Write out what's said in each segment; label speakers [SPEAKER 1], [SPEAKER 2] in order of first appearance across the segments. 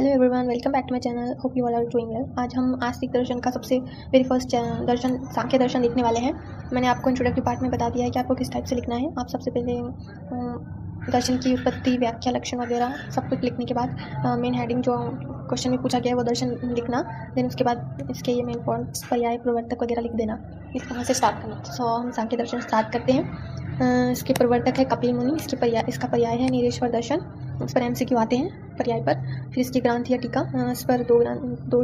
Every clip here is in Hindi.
[SPEAKER 1] Hello everyone, welcome back to my channel. Hope you all are doing well. आज हम आस्तिक दर्शन का सबसे वेरी फर्स्ट दर्शन सांख्य दर्शन लिखने वाले हैं। मैंने आपको इंट्रोडक्टरी पार्ट में बता दिया है कि आपको किस टाइप से लिखना है। आप सबसे पहले दर्शन की उत्पत्ति, व्याख्या, लक्षण वगैरह सब कुछ लिखने के बाद मेन हेडिंग जो क्वेश्चन में पूछा गया है वो दर्शन लिखना। देन उसके बाद इसके ये मेन पॉइंट्स, पर्याय, प्रवर्तक वगैरह लिख देना। इस तरह से स्टार्ट करना। सो हम सांख्य दर्शन स्टार्ट करते हैं। इसके प्रवर्तक है कपिल मुनि। इसका पर्याय है नीरेश्वर दर्शन। इस पर MCQ आते हैं पर्याय पर। फिर इसकी ग्रंथ या टीका, इस पर दो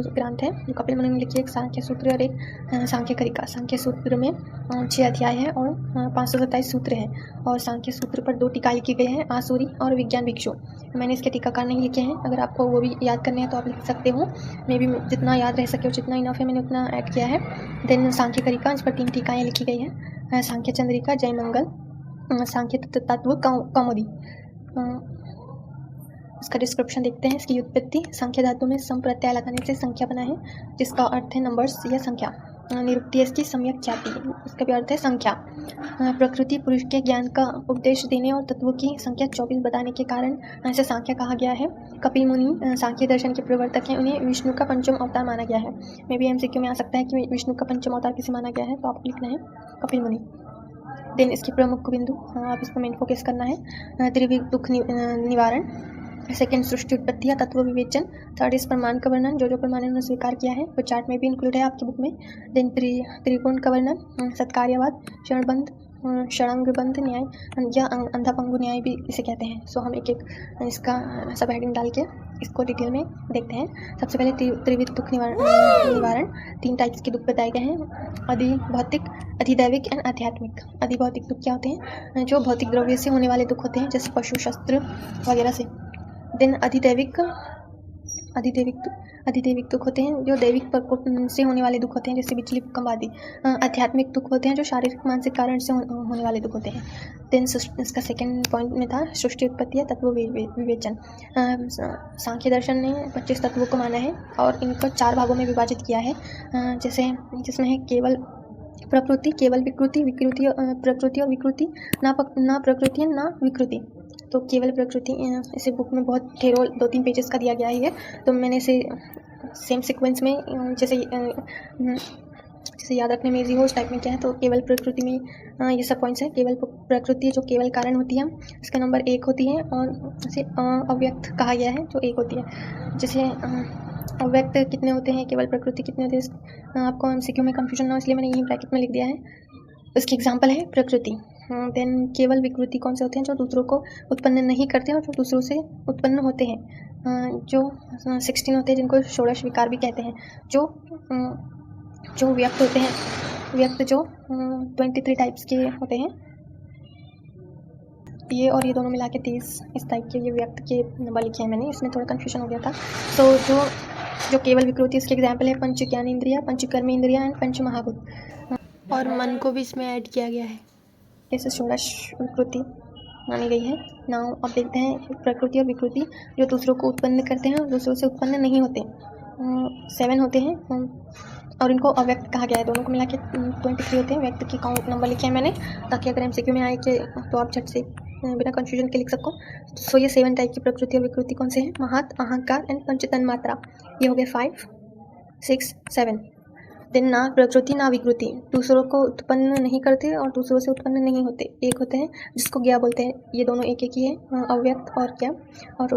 [SPEAKER 1] ग्रंथ है जो कपिल मुनि ने लिखी है, एक सांख्य सूत्र और एक सांख्य करिका। सांख्य सूत्र में 6 अध्याय है और 527 सूत्र हैं, और सांख्य सूत्र पर 2 टीका लिखी गई हैं, आसुरी और विज्ञान भिक्षु। मैंने इसके टीकाकार नहीं लिखे हैं, अगर आपको वो भी याद करने हैं तो आप लिख सकते हो। मे भी जितना याद रह सके जितना इनफ है मैंने उतना ऐड किया है। देन सांख्य करिका, इस पर 3 टीकाएँ लिखी गई हैं, सांख्य चंद्रिका, जय मंगल, सांख्य तत्व कौमुदी। इसका डिस्क्रिप्शन देखते हैं। इसकी उत्पत्ति, संख्या धातु में सम प्रत्यय लगाने से संख्या बना है, जिसका अर्थ है नंबर्स या संख्या। निरुक्ति इसकी सम्यक ख्याति, इसका भी अर्थ है संख्या। प्रकृति पुरुष के ज्ञान का उपदेश देने और तत्वों की संख्या 24 बताने के कारण ऐसे संख्या कहा गया है। कपिल मुनि सांख्य दर्शन के प्रवर्तक हैं, उन्हें विष्णु का पंचम अवतार माना गया है। मे भी MCQ में आ सकता है कि विष्णु का पंचम अवतार किसे माना गया है, तो आपको लिखना है कपिल मुनि। देन इसकी प्रमुख बिंदु, आप इस पर मेन फोकस करना है। त्रिविध दुख निवारण। सेकेंड, सृष्टि उत्पत्ति या तत्व विवेचन। थर्ड, इस प्रमाण का वर्णन, जो प्रमाण उन्होंने स्वीकार किया है वो चार्ट में भी इंक्लूड है आपकी बुक में। देन त्रिकोण का वर्णन, सत्कार्यवाद, क्षणबंध, षडांगबंध न्याय या अंधापंगु न्याय भी इसे कहते हैं। सो हम एक एक इसका सब हेडिंग डाल के इसको डिटेल में देखते हैं। सबसे पहले त्रिविध दुख निवारण। 3 टाइप्स के दुख बताए गए हैं, अधिभौतिक, अधिदैविक एंड आध्यात्मिक। अधिभौतिक दुख क्या होते हैं, जो भौतिक द्रव्य से होने वाले दुख होते हैं, जैसे पशु, शस्त्र वगैरह से। देन अधिदैविक दुख होते हैं जो दैविक प्रकोप से होने वाले दुख होते हैं, जैसे बिजली, भूकंप आदि। आध्यात्मिक दुख होते हैं जो शारीरिक मानसिक कारण से होने वाले दुख होते हैं। देन इसका सेकंड पॉइंट में था सृष्टि उत्पत्ति या तत्व विवेचन। सांख्य दर्शन ने 25 तत्वों को माना है और इनको 4 भागों में विभाजित किया है, जैसे जिसमें है केवल प्रकृति, केवल विकृति, प्रकृति और विकृति, ना प्रकृति ना विकृति। तो केवल प्रकृति, इसे बुक में बहुत ढेरों 2-3 पेजेस का दिया गया है ये, तो मैंने इसे सेम सीक्वेंस में जैसे याद रखने में इजी हो उस टाइप में क्या है। तो केवल प्रकृति में ये सब पॉइंट्स हैं। केवल प्रकृति जो केवल कारण होती है, इसका नंबर 1 होती है, और इसे अव्यक्त कहा गया है जो 1 होती है। जैसे अव्यक्त कितने होते हैं, केवल प्रकृति कितने होते हैं, आपको MCQ में कंफ्यूजन ना हो इसलिए मैंने यही ब्रैकेट में लिख दिया है। इसकी एग्जाम्पल है प्रकृति। देन केवल विकृति कौन से होते हैं, जो दूसरों को उत्पन्न नहीं करते और जो दूसरों से उत्पन्न होते हैं, जो 16 होते हैं, जिनको षोडश विकार भी कहते हैं। जो व्यक्त होते हैं, व्यक्त जो 23 टाइप्स के होते हैं, ये और ये दोनों मिला के 30 इस टाइप के ये व्यक्त के नंबर लिखे हैं मैंने, इसमें थोड़ा कन्फ्यूजन हो गया था। तो जो केवल विकृति, इसके एग्जाम्पल है पंच ज्ञान इंद्रिया, पंच कर्म इंद्रिया एंड पंच महाभूत, और मन को भी इसमें ऐड किया गया है। जैसे षोडश विकृति मानी गई है। नाउ अब देखते हैं प्रकृति और विकृति जो दूसरों को उत्पन्न करते हैं और दूसरों से उत्पन्न नहीं होते। 7 होते हैं और इनको अव्यक्त कहा गया है। दोनों को मिला के 23 होते हैं। व्यक्त की काउंट नंबर लिखे हैं मैंने, ताकि अगर MCQ में आए कि तो आप झट से बिना कन्फ्यूजन के लिख सको। सो ये 7 टाइप की प्रकृति और विकृति कौन से हैं, महत, अहंकार एंड पंचतन मात्रा। ये हो गए 5, 6, 7। देन ना प्रकृति ना विकृति, दूसरों को उत्पन्न नहीं करते और दूसरों से उत्पन्न नहीं होते। 1 होते हैं जिसको ज्ञा बोलते हैं। ये दोनों एक ही है, अव्यक्त और ज्ञा, और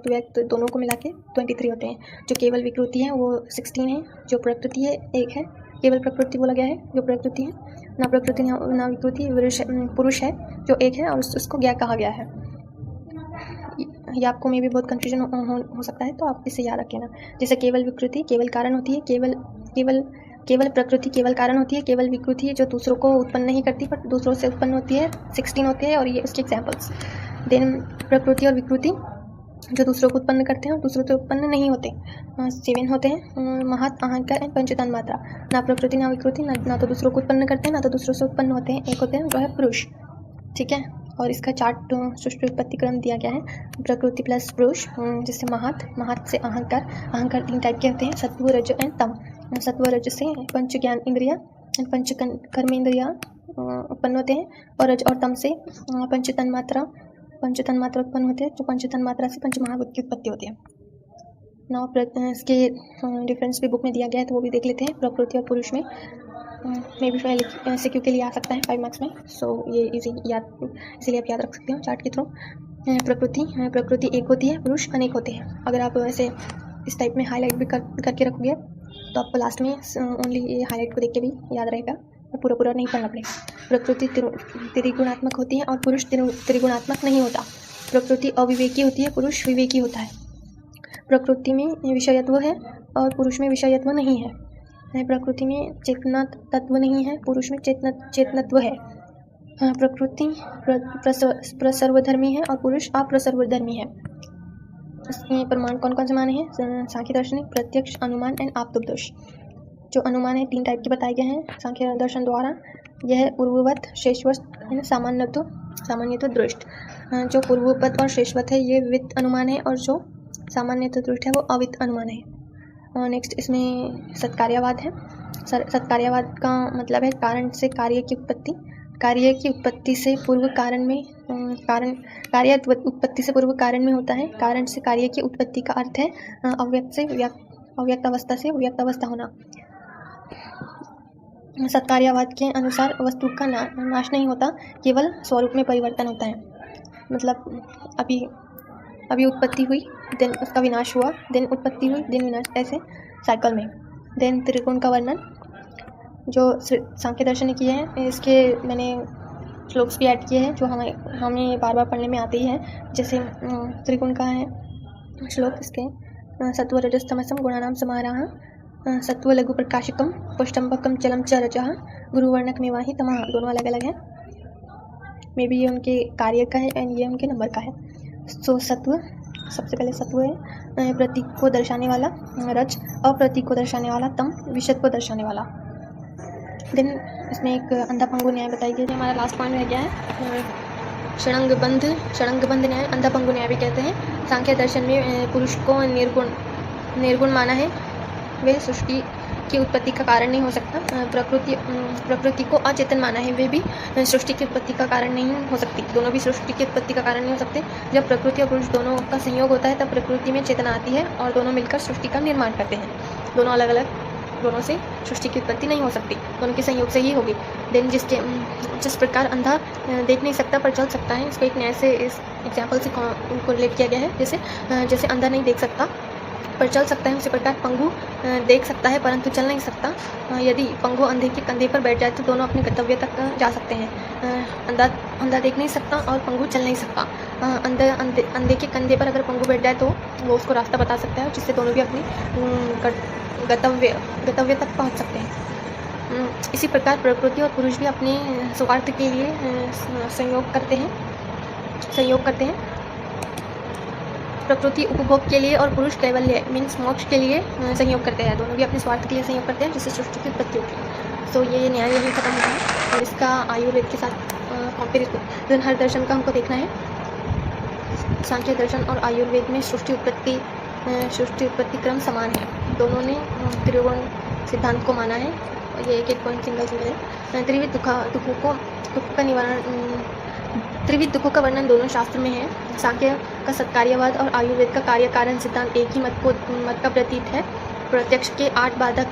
[SPEAKER 1] व्यक्त दोनों को मिला के 23 होते हैं। जो केवल विकृति है वो 16 है, जो प्रकृति है 1 है। केवल प्रकृति बोला गया है जो प्रकृति है, ना प्रकृति ना विकृति पुरुष है जो 1 है, और उसको ज्ञा कहा गया है। ये आपको में भी बहुत कन्फ्यूजन हो सकता है, तो आप इसे याद रखेना। जैसे केवल विकृति केवल कारण होती है, केवल प्रकृति केवल कारण होती है, केवल विकृति जो दूसरों को उत्पन्न नहीं करती पर दूसरों से उत्पन्न होती है, 16 होते हैं, और ये उसके एग्जाम्पल्स। देन प्रकृति और विकृति जो दूसरों को उत्पन्न करते हैं और दूसरों से उत्पन्न नहीं होते, 7 होते हैं। महत, अहंकार एंड पंचतन मात्रा। ना प्रकृति ना विकृति, ना तो दूसरों को उत्पन्न करते हैं ना तो दूसरों से उत्पन्न होते हैं। 1 होते हैं जो है पुरुष, ठीक है। और इसका चार्ट सृष्टि उत्पत्ति क्रम दिया गया है, प्रकृति प्लस पुरुष। जैसे महत से अहंकार 3 टाइप के होते हैं, सत्व, रज एंड तम। सत्व रज से पंच ज्ञान इंद्रिया एंड पंच कर्म इंद्रिया उत्पन्न होते हैं, और रज और तम से पंच तन्मात्रा उत्पन्न होते हैं, जो पंच तन्मात्रा से पंच महाभूत की उत्पत्ति होती है। नाउ इसके डिफरेंस भी बुक में दिया गया है, तो वो भी देख लेते हैं। प्रकृति और पुरुष में मे भी MCQ के लिए आ सकता है 5 मार्क्स में। सो ये इसीलिए आप याद रख सकते हो चार्ट के थ्रू। प्रकृति एक होती है, पुरुष अनेक होते हैं। अगर आप ऐसे इस टाइप में हाईलाइट भी करके रखोगे तो आपको लास्ट में ओनली ये हाईलाइट को देख के भी याद रहेगा और पूरा नहीं पढ़ना पड़ेगा। प्रकृति त्रिगुणात्मक होती है और पुरुष त्रिगुणात्मक नहीं होता। प्रकृति अविवेकी होती है, पुरुष विवेकी होता है। प्रकृति में विषयत्व है और पुरुष में विषयत्व नहीं है। प्रकृति में चेतना तत्व नहीं है, पुरुष में चेतनत्व है। प्रकृति प्रसर्वधर्मी है और पुरुष अप्रसर्वधर्मी है। इसमें प्रमाण कौन कौन से माने हैं? सांख्य दर्शन, प्रत्यक्ष, अनुमान एंड आप्तोपदेश। जो अनुमान है 3 टाइप के बताए गए हैं सांख्य दर्शन द्वारा। यह पूर्ववत, शेषवत, सामान्यतः दृष्ट। जो पूर्ववत और शेषवत है ये वित्त अनुमान है और जो सामान्यतः दृष्ट है वो अवित्त अनुमान है। नेक्स्ट इसमें सत्कार्यवाद है। सत्कार्यवाद का मतलब है कारण से कार्य की उत्पत्ति। कार्य की उत्पत्ति से पूर्व कारण में कार्य उत्पत्ति से पूर्व कारण में होता है। कारण से कार्य की उत्पत्ति का अर्थ है अव्यक्त अवस्था से व्यक्त अवस्था होना। सत्कार्यवाद के अनुसार वस्तु का नाश नहीं होता, केवल स्वरूप में परिवर्तन होता है। मतलब अभी उत्पत्ति हुई, देन उसका विनाश हुआ, देन उत्पत्ति हुई, देन विनाश, ऐसे साइकिल में। देन त्रिकोण का वर्णन जो सांख्य दर्शन ने किए हैं, इसके मैंने श्लोक्स भी ऐड किए हैं जो हमें बार बार पढ़ने में आते ही हैं। जैसे त्रिकोण का है श्लोक, इसके सत्व रजस तमसम गुणानाम समाहारः, सत्व लघु प्रकाशिकम पुष्टम्बकम चलम च रजः गुरुवर्णक मेवाहि तमः। दोनों अलग अलग हैं, मे बी ये उनके कार्य का है एंड ये उनके नंबर का है। सो सत्व, सबसे पहले सत्व है प्रतीक को दर्शाने वाला, रज अप्रतीक को दर्शाने वाला, तम विशद को दर्शाने वाला। देन इसमें एक अंधा पंगु न्याय बताई गई। हमारा लास्ट पॉइंट रह गया है षडंगबंध न्याय, अंधा पंगु न्याय भी कहते हैं। सांख्य दर्शन में पुरुष को निर्गुण माना है, वे सृष्टि की उत्पत्ति का कारण नहीं हो सकता। प्रकृति को अचेतन माना है, वे भी सृष्टि की उत्पत्ति का कारण नहीं हो सकती। दोनों भी सृष्टि की उत्पत्ति का कारण नहीं हो सकते। जब प्रकृति और पुरुष दोनों का संयोग होता है तब प्रकृति में चेतना आती है और दोनों मिलकर सृष्टि का निर्माण करते हैं। दोनों अलग अलग, दोनों से सृष्टि की उत्पत्ति नहीं हो सकती, दोनों के संयोग से ही होगी। देन जिस प्रकार अंधा देख नहीं सकता पर चल सकता है, इसको एक न्याय से, इस एग्जाम्पल से कोरिलेट किया गया है। जैसे अंधा नहीं देख सकता पर चल सकता है, उसी प्रकार पंगु देख सकता है परंतु चल नहीं सकता। यदि पंगु अंधे के कंधे पर बैठ जाए तो दोनों अपने गंतव्य तक जा सकते हैं। अंधा देख नहीं सकता और पंगु चल नहीं सकता। अंधे के कंधे पर अगर पंगु बैठ जाए तो वो उसको रास्ता बता सकता है, जिससे दोनों भी अपनी गंतव्य तक पहुंच सकते हैं। इसी प्रकार प्रकृति और पुरुष भी अपने स्वार्थ के लिए संयोग करते हैं। प्रकृति उपभोग के लिए और पुरुष कैवल्य मीन्स मोक्ष के लिए संयोग करते हैं। दोनों भी अपने स्वार्थ के लिए संयोग करते हैं, जिससे सृष्टि की उत्पत्ति होती है। सो ये न्याय यही खत्म होता है और इसका आयुर्वेद के साथ कंपेरिजन हर दर्शन का हमको देखना है। सांख्य दर्शन और आयुर्वेद में सृष्टि उत्पत्ति क्रम समान है। दोनों ने त्रिकोण सिद्धांत को माना है। ये एक पॉइंट सिंगल है। त्रिविध दुखों का वर्णन दोनों शास्त्र में है। सांख्य का सत्कार्यवाद और आयुर्वेद का कार्य कारण सिद्धांत एक ही मत का प्रतीत है। प्रत्यक्ष के 8 बाधक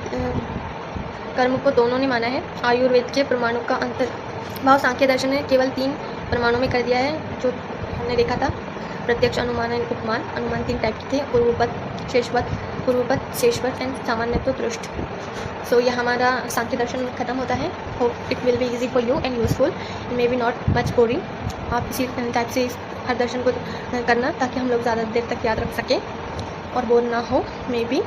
[SPEAKER 1] कर्म को दोनों ने माना है। आयुर्वेद के प्रमाणों का अंतर्भाव सांख्य दर्शन ने केवल 3 प्रमाणों में कर दिया है, जो हमने देखा था। प्रत्यक्ष, अनुमान एंड उपमान। अनुमान 3 टाइप के थे, पूर्ववत, शेषवत एंड सामान्यतः दृष्ट। सो यह हमारा सांख्य दर्शन खत्म होता है। Hope it will be easy for you and useful, may be not much boring. आप इसी टाइप से हर दर्शन को करना ताकि हम लोग ज़्यादा देर तक याद रख सकें और बोर ना हो, मे बी